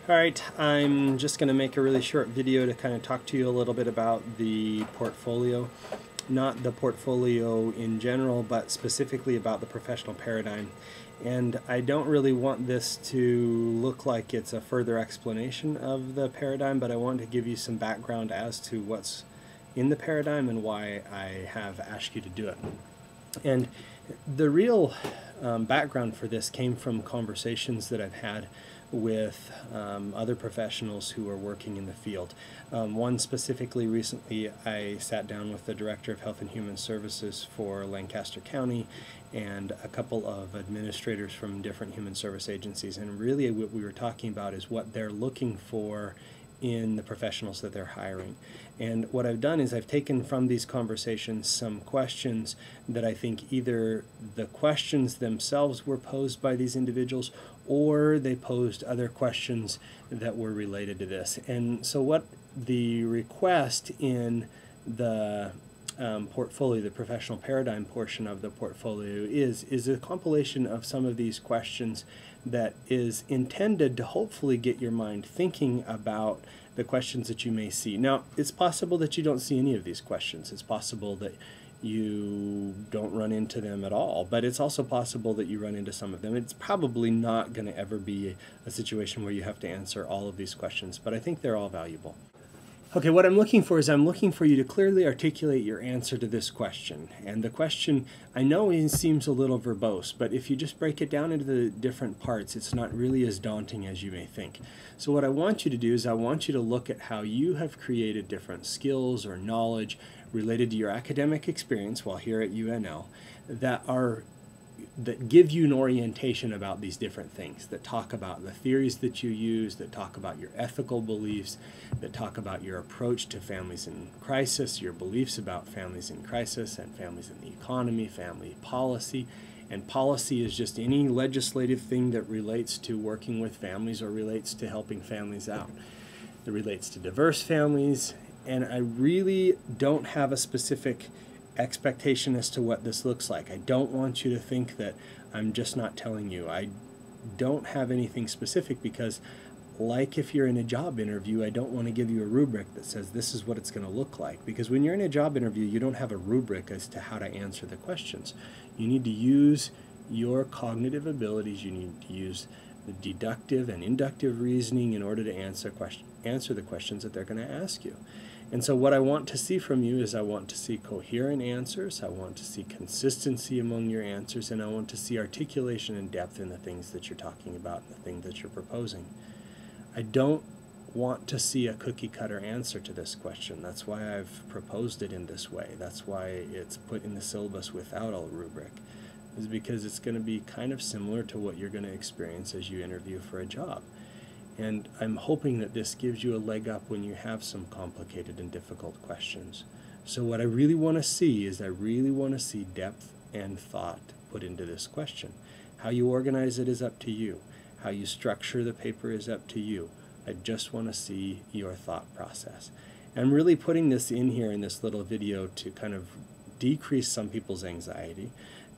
Alright, I'm just going to make a really short video to kind of talk to you a little bit about the portfolio. Not the portfolio in general, but specifically about the professional paradigm. And I don't really want this to look like it's a further explanation of the paradigm, but I want to give you some background as to what's in the paradigm and why I have asked you to do it. And the real background for this came from conversations that I've had with other professionals who are working in the field. One specifically recently, I sat down with the Director of Health and Human Services for Lancaster County and a couple of administrators from different human service agencies, and really what we were talking about is what they're looking for in the professionals that they're hiring. And what I've done is I've taken from these conversations some questions that I think either the questions themselves were posed by these individuals or they posed other questions that were related to this. And so what the request in the portfolio, the professional paradigm portion of the portfolio is a compilation of some of these questions that is intended to hopefully get your mind thinking about the questions that you may see. Now, it's possible that you don't see any of these questions. It's possible that you don't run into them at all, but it's also possible that you run into some of them. It's probably not going to ever be a situation where you have to answer all of these questions, but I think they're all valuable. Okay, what I'm looking for is I'm looking for you to clearly articulate your answer to this question. And the question, I know it seems a little verbose, but if you just break it down into the different parts, it's not really as daunting as you may think. So what I want you to do is I want you to look at how you have created different skills or knowledge related to your academic experience while here at UNL that give you an orientation about these different things, that talk about the theories that you use, that talk about your ethical beliefs, that talk about your approach to families in crisis, your beliefs about families in crisis and families in the economy, family policy. And policy is just any legislative thing that relates to working with families or relates to helping families out. It relates to diverse families, and I really don't have a specific expectation as to what this looks like. I don't want you to think that I'm just not telling you. I don't have anything specific because, like if you're in a job interview, I don't want to give you a rubric that says this is what it's going to look like, because when you're in a job interview you don't have a rubric as to how to answer the questions. You need to use your cognitive abilities. You need to use the deductive and inductive reasoning in order to answer the questions that they're going to ask you. And so what I want to see from you is I want to see coherent answers, I want to see consistency among your answers, and I want to see articulation and depth in the things that you're talking about, the things that you're proposing. I don't want to see a cookie-cutter answer to this question. That's why I've proposed it in this way. That's why it's put in the syllabus without a rubric, is because it's going to be kind of similar to what you're going to experience as you interview for a job. And I'm hoping that this gives you a leg up when you have some complicated and difficult questions. So what I really want to see is I really want to see depth and thought put into this question. How you organize it is up to you. How you structure the paper is up to you. I just want to see your thought process. I'm really putting this in here in this little video to kind of decrease some people's anxiety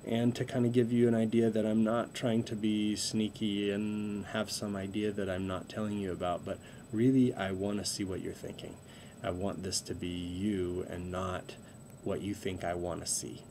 and to kind of give you an idea that I'm not trying to be sneaky and have some idea that I'm not telling you about, but really I want to see what you're thinking. I want this to be you and not what you think I want to see.